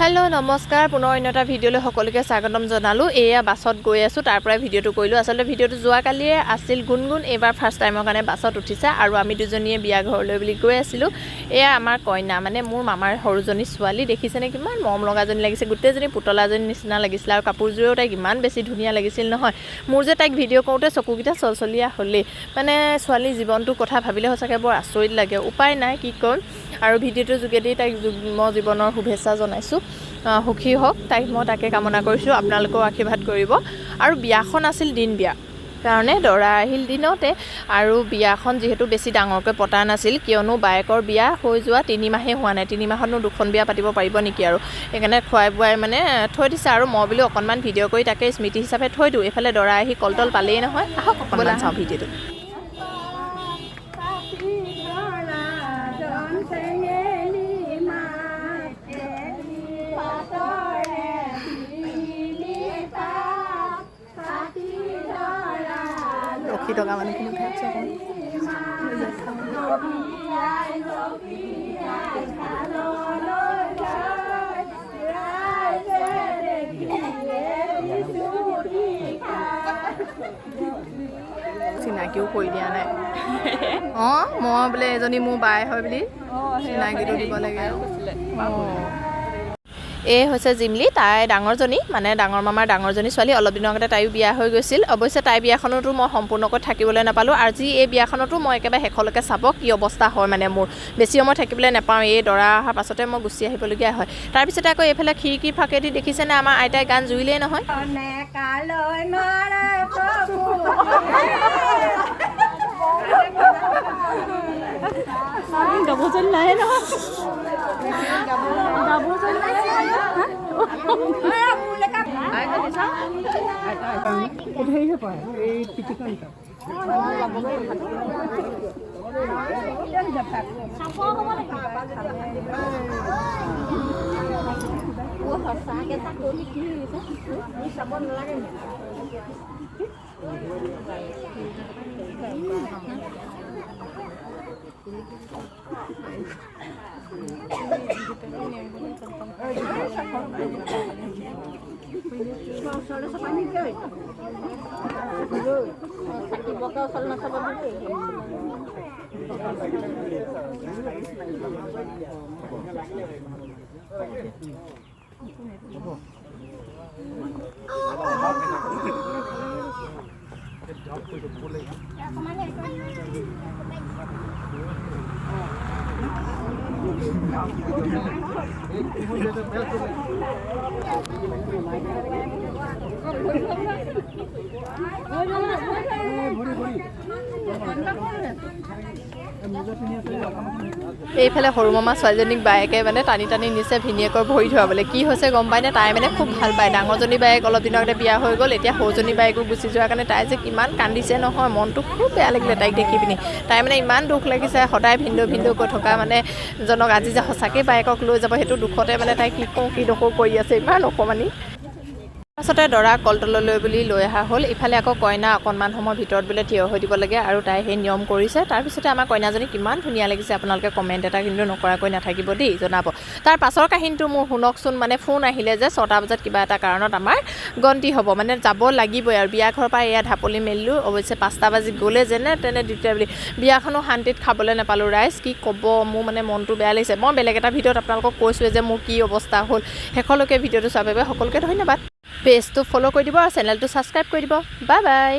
hello नमस्कार पुनः अन्य এটা ভিডিওলৈ সকলোকে স্বাগতম জনালো এয়া বাছত গৈ আছো তাৰ পৰা ভিডিওটো কৰিলো আসলে ভিডিওটো যোৱা কালিয়ে আছিল গুনগুন এবাৰ ফাৰ্স্ট টাইমৰ কাৰণে বাছত উঠিছে আৰু আমি দুজনীয়ে বিয়া ঘৰলৈ বুলি গৈ আছিলো এয়া আমাৰ কইনা মানে মোৰ মামাৰ হৰুজনী ছোৱালী দেখিছেনে কিমান মৰম লগাজনী লাগিছে গুটেজনী পুতলাজনী নিচিনা লাগিছিল আৰু কাপোৰজোৰেও তাই কিমান বেছি ধুনীয়া লাগিছিল নহয় মোৰ যে তাইক ভিডিও কৰোতে চকুকিটা চলচলিয়া হলে মানে ছোৱালী জীৱনটোৰ কথা ভাবিলে সঁচাকৈ বৰ আচৰিত লাগে উপায় নাই কি কম আৰু ভিডিওটোৰ যোগেদি তাইক যুগ্ম জীৱনৰ শুভেচ্ছা জনাইছো সুখী হোক তাইক মই তাকে কামনা কৰিছো আপোনালোকৰ আশীৰ্বাদ কৰিব আৰু বিয়াখন আছিল দিন বিয়া কাৰণে দৰা আহিল দিনতে আৰু বিয়াখন যেহেতু বেছি ডাঙৰকৈ পতা নাছিল কিয়নো বায়েকৰ বিয়া হৈ যোৱা 3 মাহে হোৱা নাই 3 মাহতনো দুখন বিয়া পাতিব পাৰিব নেকি আৰু সেইকাৰণে খুৱাই বুৱাই মানে থৈ দিছে আৰু মই বুলি অকণমান ভিডিও কৰি তাকে স্মৃতি হিচাপে থৈ দিওঁ এফালে দৰা আহি কলতল পালেই নহয় আহক অকণমান চাওঁ ভিডিওটো কি টকা মানে কিনো খাইছে চিনাকিও কৰি দিয়া নাই মই বোলে এজনী মোৰ বাই হয় বুলি চিনাকিটো দিব লাগে এই হৈছে জিমলি তাই ডাঙৰজনী মানে ডাঙৰ মামাৰ ডাঙৰজনী ছোৱালী অলপ দিনৰ আগতে তাইও বিয়া হৈ গৈছিল অৱশ্যে তাই বিয়াখনতো মই সম্পূৰ্ণকৈ থাকিবলৈ নাপালোঁ আজি এই বিয়াখনতো মই একেবাৰে শেষলৈকে চাব কি অৱস্থা হয় মানে মোৰ বেছি সময় থাকিবলৈ নাপাওঁ এই দৰা অহাৰ পাছতে মই গুচি আহিবলগীয়া হয় তাৰপিছতে আকৌ এইফালে খিৰিকী ফাঁকেদি দেখিছেনে আমাৰ আইতাই গান জুৰিলেই নহয় গাবজন নাই নহয় এইফালে সৰু মামা ছোৱালীজনীক বায়েকে মানে টানি টানি নিছে ভিনিয়েকৰ ভৰি ধৰাবলৈ কি হৈছে গম পায়নে তাই মানে খুব ভাল পায় ডাঙৰজনী বায়েক অলপ দিনৰ আগতে বিয়া হৈ গ'ল এতিয়া সৰুজনী বায়েকো গুচি যোৱাৰ কাৰণে তাই যে কিমান কান্দিছে নহয় মনটো খুব বেয়া লাগিলে তাইক দেখি পিনি তাই মানে ইমান দুখ লাগিছে সদায় ভিন্দৌ ভিন্দৌ কৈ থকা মানে জনক আজি যে সঁচাকৈ বায়েকক লৈ যাব সেইটো দুখতে মানে তাই কি কওঁ কি নকওঁ কৰি আছে ইমান অকণমানি পাছতে দৰা কলতললৈ বুলি লৈ অহা হ'ল ইফালে আকৌ কইনা অকণমান সময় ভিতৰত বোলে থিয় হৈ দিব লাগে আৰু তাই সেই নিয়ম কৰিছে তাৰপিছতে আমাৰ কইনাজনী কিমান ধুনীয়া লাগিছে আপোনালোকে কমেণ্ট এটা কিন্তু নকৰাকৈ নাথাকিব দেই জনাব তাৰ পাছৰ কাহিনীটো মোৰ শুনকচোন মানে ফোন আহিলে যে 6টা বজাত কিবা এটা কাৰণত আমাৰ গন্তি হ'ব মানে যাব লাগিবই আৰু বিয়া ঘৰৰ পৰা এয়া ঢাপলি মেলিলোঁ অৱশ্যে 5টা বাজি গ'লে যেনে তেনে দ্বিতীয় বুলি বিয়াখনো শান্তিত খাবলৈ নাপালোঁ ৰাইজ কি ক'ব মোৰ মানে মনটো বেয়া লাগিছে মই বেলেগ এটা ভিডিঅ'ত আপোনালোকক কৈছোঁৱে যে মোৰ কি অৱস্থা হ'ল শেষলৈকে ভিডিঅ'টো চোৱাৰ বাবে সকলোকে ধন্যবাদ পেজটো ফ'ল' কৰি দিব আৰু চেনেলটো ছাবস্ক্ৰাইব কৰি দিব বাই বাই